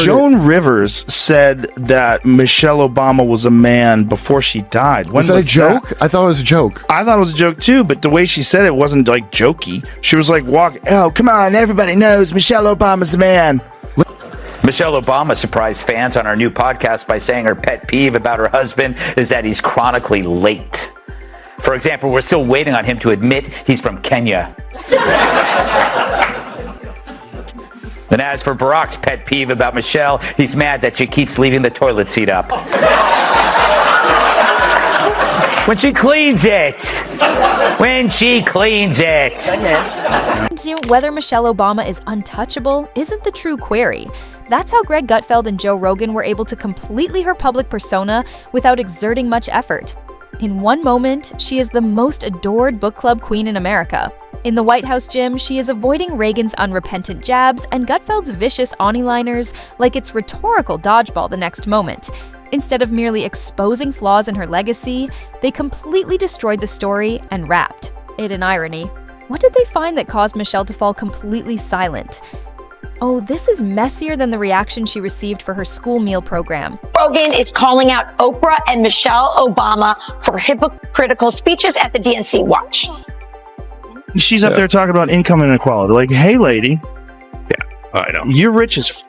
Joan Rivers said that Michelle Obama was a man before she died. Was that a joke? I thought it was a joke. I thought it was a joke too, but the way she said it wasn't like jokey. She was like, oh, come on, everybody knows Michelle Obama's the man. Michelle Obama surprised fans on our new podcast by saying her pet peeve about her husband is that he's chronically late. For example, we're still waiting on him to admit he's from Kenya. And as for Barack's pet peeve about Michelle, he's mad that she keeps leaving the toilet seat up. When she cleans it. When she cleans it. Whether Michelle Obama is untouchable isn't the true query. That's how Greg Gutfeld and Joe Rogan were able to completely her public persona without exerting much effort. In one moment, she is the most adored book club queen in America. In the White House gym, she is avoiding Reagan's unrepentant jabs and Gutfeld's vicious Ani-liners like it's rhetorical dodgeball the next moment. Instead of merely exposing flaws in her legacy, they completely destroyed the story and rapped. It an irony. What did they find that caused Michelle to fall completely silent? Oh, this is messier than the reaction she received for her school meal program. Rogan is calling out Oprah and Michelle Obama for hypocritical speeches at the DNC. Watch. She's up there talking about income inequality. Like, hey, lady. Yeah, I know. You're rich as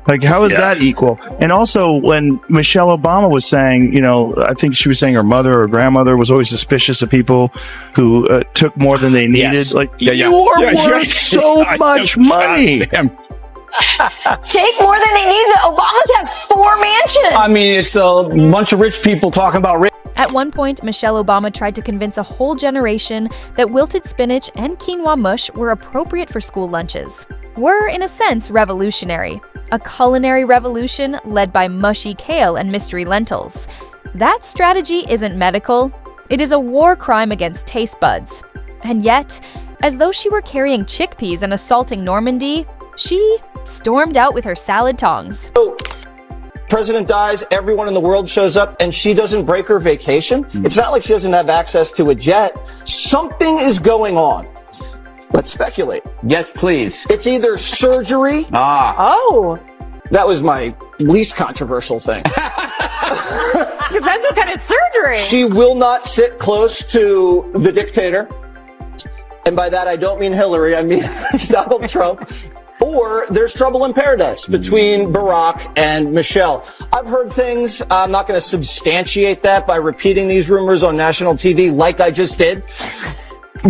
like, how is that equal? And also, when Michelle Obama was saying, you know, I think she was saying her mother or grandmother was always suspicious of people who took more than they needed. Yes. Like, you are worth so much money. Take more than they need. The Obamas have 4 mansions. I mean, it's a bunch of rich people talking about rich. At one point, Michelle Obama tried to convince a whole generation that wilted spinach and quinoa mush were appropriate for school lunches. Were, in a sense, revolutionary. A culinary revolution led by mushy kale and mystery lentils. That strategy isn't medical. It is a war crime against taste buds. And yet, as though she were carrying chickpeas and assaulting Normandy, she stormed out with her salad tongs. President dies, everyone in the world shows up, and she doesn't break her vacation. It's not like she doesn't have access to a jet. Something is going on. Let's speculate. Yes, please. It's either surgery. Oh. That was my least controversial thing. Depends what kind of surgery. She will not sit close to the dictator. And by that, I don't mean Hillary, I mean Donald Trump. Or there's trouble in paradise between Barack and Michelle. I've heard things. I'm not going to substantiate that by repeating these rumors on national TV like I just did.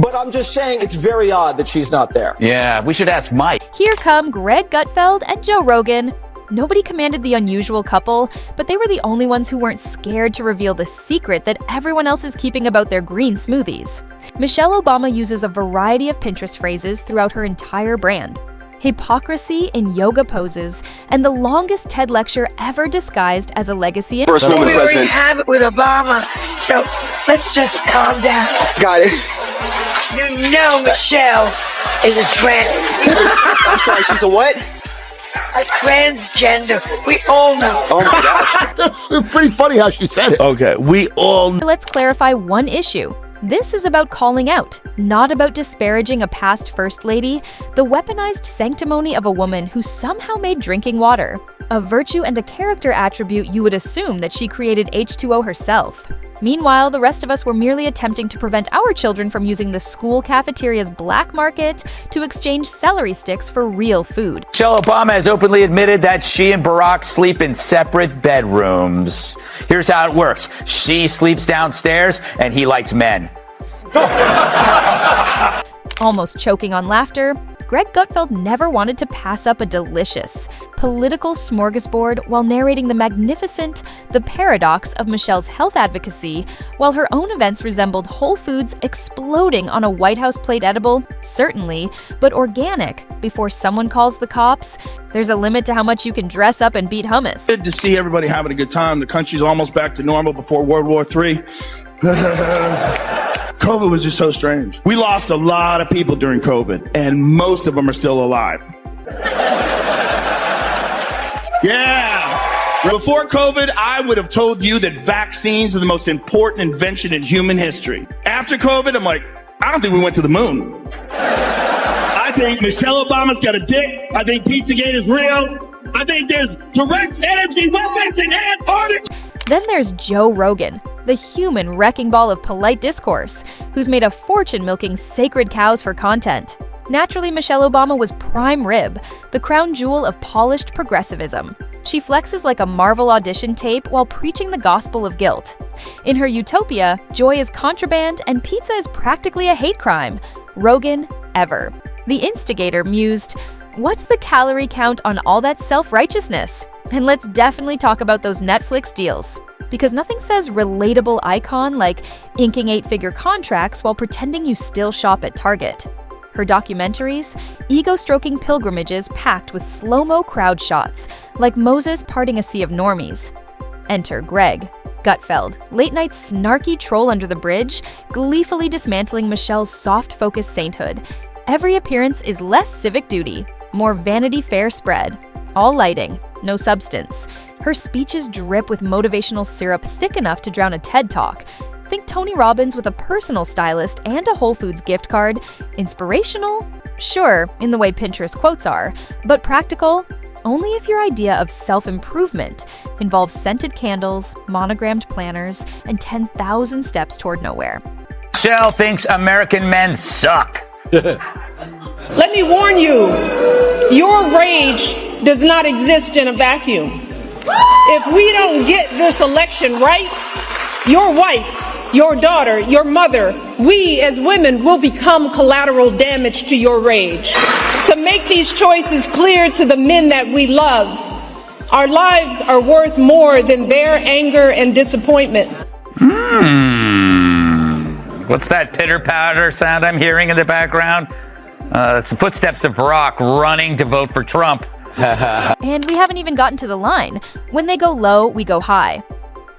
But I'm just saying it's very odd that she's not there. Yeah, we should ask Mike. Here come Greg Gutfeld and Joe Rogan. Nobody commanded the unusual couple, but they were the only ones who weren't scared to reveal the secret that everyone else is keeping about their green smoothies. Michelle Obama uses a variety of Pinterest phrases throughout her entire brand. Hypocrisy in yoga poses, and the longest TED lecture ever disguised as a legacy. We already have it with Obama, so let's just calm down. Got it. You know Michelle is a I'm sorry, she's a what? a transgender. We all know. Oh my gosh. That's pretty funny how she said it. Okay, we all... Let's clarify one issue. This is about calling out, not about disparaging a past first lady, the weaponized sanctimony of a woman who somehow made drinking water. A virtue and a character attribute you would assume that she created H2O herself. Meanwhile, the rest of us were merely attempting to prevent our children from using the school cafeteria's black market to exchange celery sticks for real food. Michelle Obama has openly admitted that she and Barack sleep in separate bedrooms. Here's how it works. She sleeps downstairs and he likes men. Almost choking on laughter, Greg Gutfeld never wanted to pass up a delicious political smorgasbord while narrating the magnificent, the paradox of Michelle's health advocacy, while her own events resembled Whole Foods exploding on a White House plate edible, certainly, but organic, before someone calls the cops. There's a limit to how much you can dress up and beat hummus. Good to see everybody having a good time. The country's almost back to normal before World War III. COVID was just so strange. We lost a lot of people during COVID, and most of them are still alive. Yeah. Before COVID, I would have told you that vaccines are the most important invention in human history. After COVID, I'm like, I don't think we went to the moon. I think Michelle Obama's got a dick. I think Pizzagate is real. I think there's direct energy weapons in Antarctica. Then there's Joe Rogan, the human wrecking ball of polite discourse, who's made a fortune milking sacred cows for content. Naturally, Michelle Obama was prime rib, the crown jewel of polished progressivism. She flexes like a Marvel audition tape while preaching the gospel of guilt. In her utopia, joy is contraband and pizza is practically a hate crime. Rogan, ever. The instigator mused, "What's the calorie count on all that self-righteousness?" And let's definitely talk about those Netflix deals. Because nothing says relatable icon like inking 8-figure contracts while pretending you still shop at Target. Her documentaries, ego-stroking pilgrimages packed with slow-mo crowd shots, like Moses parting a sea of normies. Enter Greg Gutfeld, late-night snarky troll under the bridge, gleefully dismantling Michelle's soft-focused sainthood. Every appearance is less civic duty, more Vanity Fair spread. All lighting, no substance. Her speeches drip with motivational syrup thick enough to drown a TED Talk. Think Tony Robbins with a personal stylist and a Whole Foods gift card. Inspirational? Sure, in the way Pinterest quotes are, but practical? Only if your idea of self-improvement involves scented candles, monogrammed planners, and 10,000 steps toward nowhere. Michelle thinks American men suck. Let me warn you, your rage does not exist in a vacuum. If we don't get this election right, your wife, your daughter, your mother, we as women will become collateral damage to your rage. To make these choices clear to the men that we love, our lives are worth more than their anger and disappointment. What's that pitter-patter sound I'm hearing in the background? That's the footsteps of Barack running to vote for Trump. And we haven't even gotten to the line. When they go low, we go high.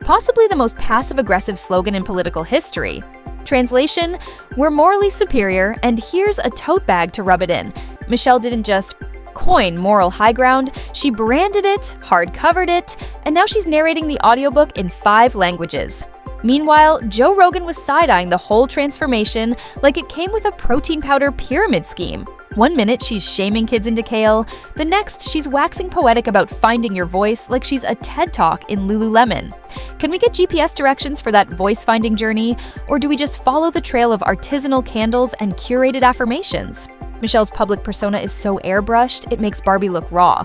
Possibly the most passive-aggressive slogan in political history. Translation, we're morally superior, and here's a tote bag to rub it in. Michelle didn't just coin moral high ground, she branded it, hard-covered it, and now she's narrating the audiobook in 5 languages. Meanwhile, Joe Rogan was side-eyeing the whole transformation like it came with a protein powder pyramid scheme. One minute she's shaming kids into kale, the next she's waxing poetic about finding your voice like she's a TED Talk in Lululemon. Can we get GPS directions for that voice-finding journey, or do we just follow the trail of artisanal candles and curated affirmations? Michelle's public persona is so airbrushed, it makes Barbie look raw.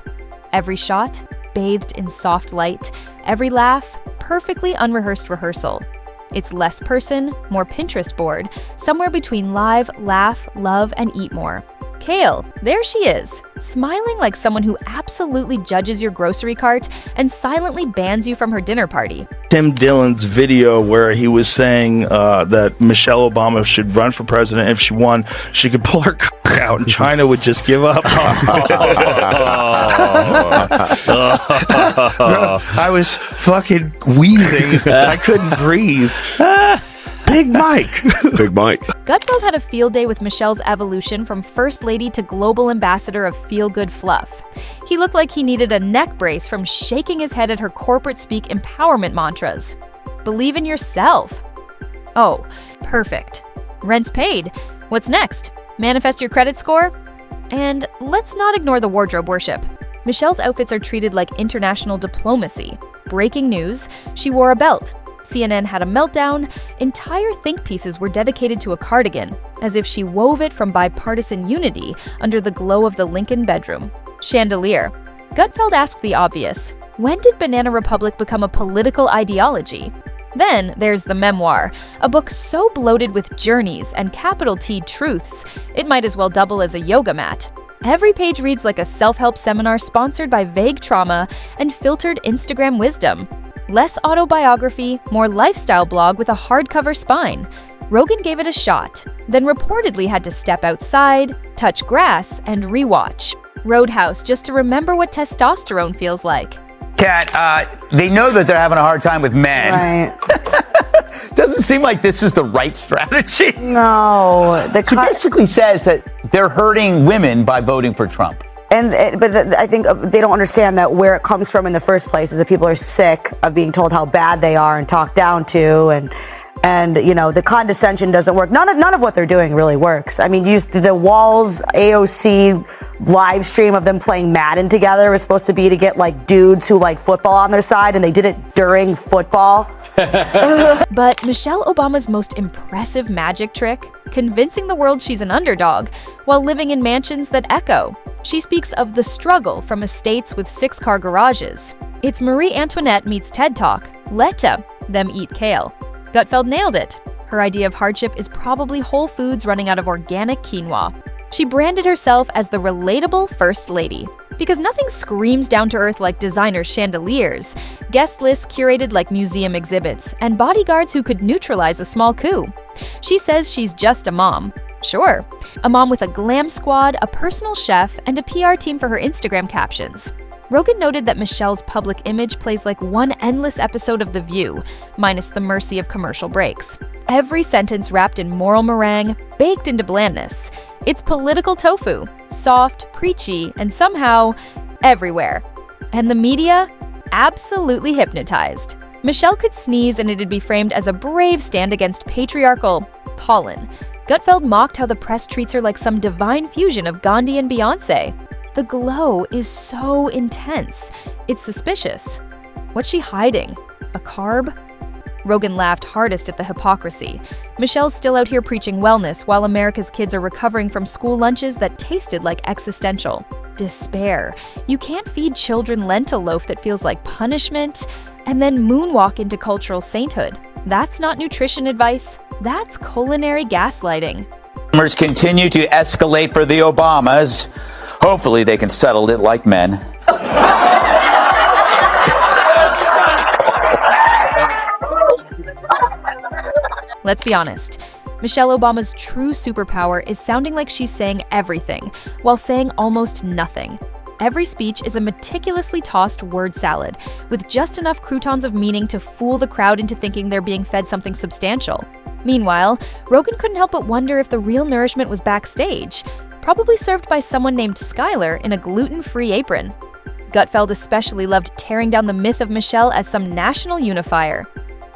Every shot, bathed in soft light, every laugh, perfectly unrehearsed rehearsal. It's less person, more Pinterest board, somewhere between live, laugh, love, and eat more. Kale, there she is, smiling like someone who absolutely judges your grocery cart and silently bans you from her dinner party. Tim Dillon's video where he was saying that Michelle Obama should run for president. If she won, she could pull her cock out and China would just give up. I was fucking wheezing. I couldn't breathe. Big Mike. Big Mike. Gutfeld had a field day with Michelle's evolution from First Lady to Global Ambassador of Feel-Good Fluff. He looked like he needed a neck brace from shaking his head at her corporate speak empowerment mantras. Believe in yourself. Oh, perfect. Rent's paid. What's next? Manifest your credit score? And let's not ignore the wardrobe worship. Michelle's outfits are treated like international diplomacy. Breaking news, she wore a belt. CNN had a meltdown. Entire think pieces were dedicated to a cardigan, as if she wove it from bipartisan unity under the glow of the Lincoln bedroom. Chandelier. Gutfeld asked the obvious. When did Banana Republic become a political ideology? Then there's the memoir, a book so bloated with journeys and capital T truths, it might as well double as a yoga mat. Every page reads like a self-help seminar sponsored by vague trauma and filtered Instagram wisdom. Less autobiography, more lifestyle blog with a hardcover spine. Rogan gave it a shot, then reportedly had to step outside, touch grass, and rewatch Roadhouse just to remember what testosterone feels like. Kat, they know that they're having a hard time with men. Right. Doesn't seem like this is the right strategy. No. She basically says that they're hurting women by voting for Trump. But I think they don't understand that where it comes from in the first place is that people are sick of being told how bad they are and talked down to, and And, the condescension doesn't work. None of what they're doing really works. I mean, the Walls AOC live stream of them playing Madden together was supposed to be to get like dudes who like football on their side, and they did it during football. But Michelle Obama's most impressive magic trick? Convincing the world she's an underdog while living in mansions that echo. She speaks of the struggle from estates with 6-car garages. It's Marie Antoinette meets TED Talk. Let them eat kale. Gutfeld nailed it. Her idea of hardship is probably Whole Foods running out of organic quinoa. She branded herself as the relatable First Lady. Because nothing screams down to earth like designer chandeliers, guest lists curated like museum exhibits, and bodyguards who could neutralize a small coup. She says she's just a mom. Sure. A mom with a glam squad, a personal chef, and a PR team for her Instagram captions. Rogan noted that Michelle's public image plays like one endless episode of The View, minus the mercy of commercial breaks. Every sentence wrapped in moral meringue, baked into blandness. It's political tofu, soft, preachy, and somehow everywhere. And the media? Absolutely hypnotized. Michelle could sneeze and it'd be framed as a brave stand against patriarchal pollen. Gutfeld mocked how the press treats her like some divine fusion of Gandhi and Beyoncé. The glow is so intense. It's suspicious. What's she hiding? A carb? Rogan laughed hardest at the hypocrisy. Michelle's still out here preaching wellness while America's kids are recovering from school lunches that tasted like existential despair. You can't feed children lentil loaf that feels like punishment and then moonwalk into cultural sainthood. That's not nutrition advice. That's culinary gaslighting. Rumors continue to escalate for the Obamas. Hopefully they can settle it like men. Let's be honest. Michelle Obama's true superpower is sounding like she's saying everything while saying almost nothing. Every speech is a meticulously tossed word salad with just enough croutons of meaning to fool the crowd into thinking they're being fed something substantial. Meanwhile, Rogan couldn't help but wonder if the real nourishment was backstage, probably served by someone named Skylar in a gluten-free apron. Gutfeld especially loved tearing down the myth of Michelle as some national unifier.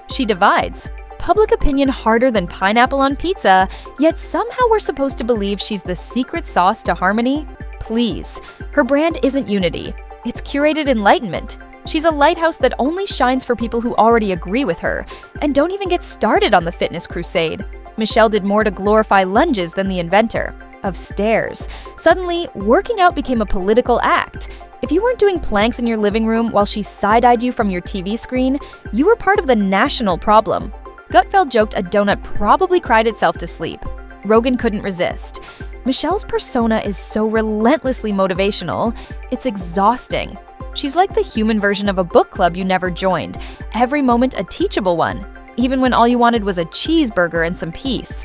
She divides. Public opinion harder than pineapple on pizza, yet somehow we're supposed to believe she's the secret sauce to harmony? Please. Her brand isn't unity. It's curated enlightenment. She's a lighthouse that only shines for people who already agree with her. And don't even get started on the fitness crusade. Michelle did more to glorify lunges than the inventor of stairs. Suddenly, working out became a political act. If you weren't doing planks in your living room while she side-eyed you from your TV screen, you were part of the national problem. Gutfeld joked a donut probably cried itself to sleep. Rogan couldn't resist. Michelle's persona is so relentlessly motivational, it's exhausting. She's like the human version of a book club you never joined, every moment a teachable one, even when all you wanted was a cheeseburger and some peace.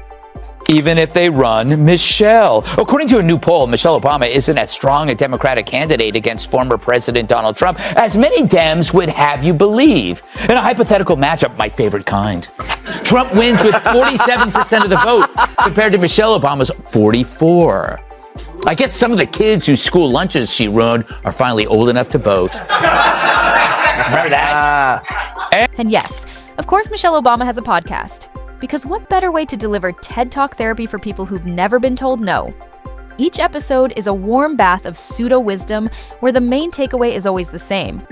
Even if they run Michelle. According to a new poll, Michelle Obama isn't as strong a Democratic candidate against former President Donald Trump as many Dems would have you believe. In a hypothetical matchup, my favorite kind. Trump wins with 47% of the vote compared to Michelle Obama's 44%. I guess some of the kids whose school lunches she ruined are finally old enough to vote. Remember that? And yes, of course Michelle Obama has a podcast. Because what better way to deliver TED Talk therapy for people who've never been told no? Each episode is a warm bath of pseudo-wisdom where the main takeaway is always the same.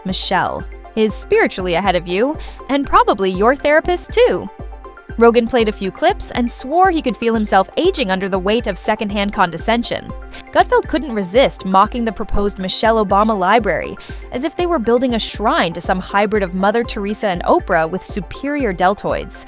Michelle is spiritually ahead of you, and probably your therapist too. Rogan played a few clips and swore he could feel himself aging under the weight of secondhand condescension. Gutfeld couldn't resist mocking the proposed Michelle Obama library, as if they were building a shrine to some hybrid of Mother Teresa and Oprah with superior deltoids.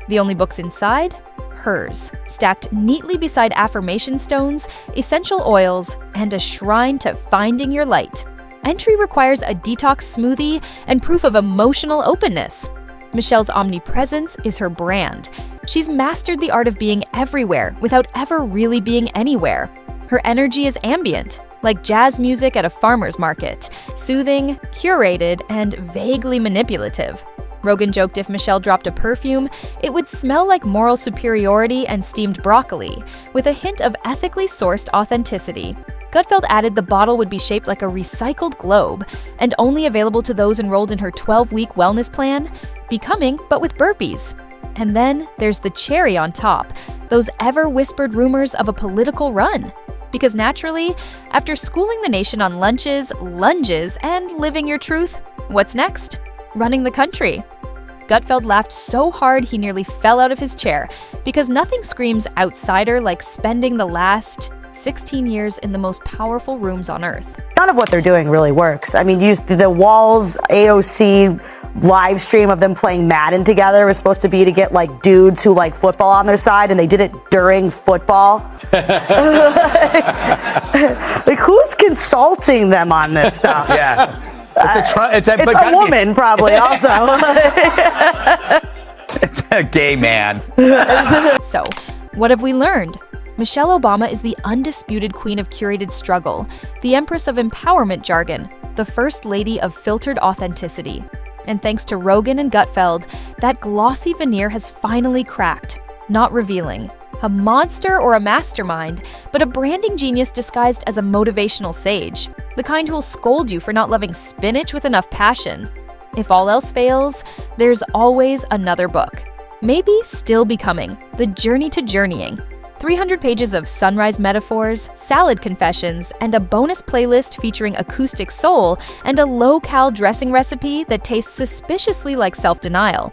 The only books inside? Hers, stacked neatly beside affirmation stones, essential oils, and a shrine to finding your light. Entry requires a detox smoothie and proof of emotional openness. Michelle's omnipresence is her brand. She's mastered the art of being everywhere without ever really being anywhere. Her energy is ambient, like jazz music at a farmer's market, soothing, curated, and vaguely manipulative. Rogan joked if Michelle dropped a perfume, it would smell like moral superiority and steamed broccoli, with a hint of ethically sourced authenticity. Gutfeld added the bottle would be shaped like a recycled globe, and only available to those enrolled in her 12-week wellness plan, becoming but with burpees. And then there's the cherry on top, those ever-whispered rumors of a political run. Because naturally, after schooling the nation on lunches, and living your truth, what's next? Running the country. Gutfeld laughed so hard he nearly fell out of his chair, because nothing screams outsider like spending the last 16 years in the most powerful rooms on earth. None of what they're doing really works. I mean, the Walls AOC live stream of them playing Madden together was supposed to be to get like dudes who like football on their side, and they did it during football. Like, who's consulting them on this stuff? Yeah. It's a woman, probably, also. It's a gay man. So, what have we learned? Michelle Obama is the undisputed queen of curated struggle, the empress of empowerment jargon, the first lady of filtered authenticity. And thanks to Rogan and Gutfeld, that glossy veneer has finally cracked, not revealing. A monster or a mastermind, but a branding genius disguised as a motivational sage, the kind who'll scold you for not loving spinach with enough passion. If all else fails, there's always another book. Maybe still becoming, The Journey to Journeying. 300 pages of sunrise metaphors, salad confessions, and a bonus playlist featuring acoustic soul and a low-cal dressing recipe that tastes suspiciously like self-denial.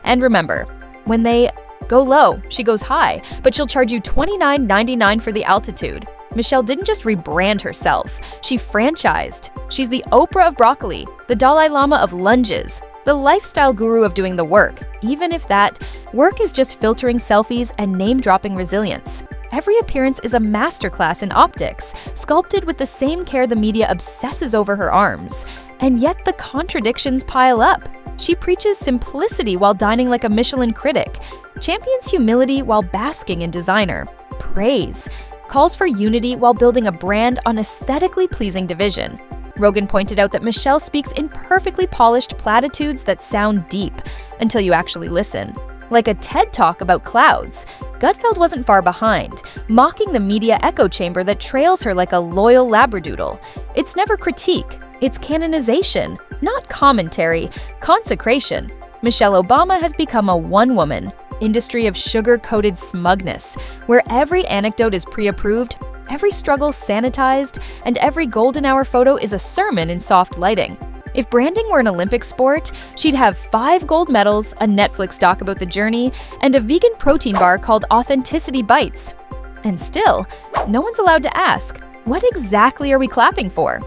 And remember, when they go low, she goes high, but she'll charge you $29.99 for the altitude. Michelle didn't just rebrand herself, she franchised. She's the Oprah of broccoli, the Dalai Lama of lunges, the lifestyle guru of doing the work, even if that work is just filtering selfies and name-dropping resilience. Every appearance is a masterclass in optics, sculpted with the same care the media obsesses over her arms. And yet the contradictions pile up. She preaches simplicity while dining like a Michelin critic, champions humility while basking in designer, praise, calls for unity while building a brand on aesthetically pleasing division. Rogan pointed out that Michelle speaks in perfectly polished platitudes that sound deep, until you actually listen. Like a TED Talk about clouds, Gutfeld wasn't far behind, mocking the media echo chamber that trails her like a loyal labradoodle. It's never critique, it's canonization, not commentary, consecration. Michelle Obama has become a one-woman industry of sugar-coated smugness, where every anecdote is pre-approved, every struggle sanitized, and every golden hour photo is a sermon in soft lighting. If branding were an Olympic sport, she'd have 5 gold medals, a Netflix doc about the journey, and a vegan protein bar called Authenticity Bites. And still, no one's allowed to ask, what exactly are we clapping for?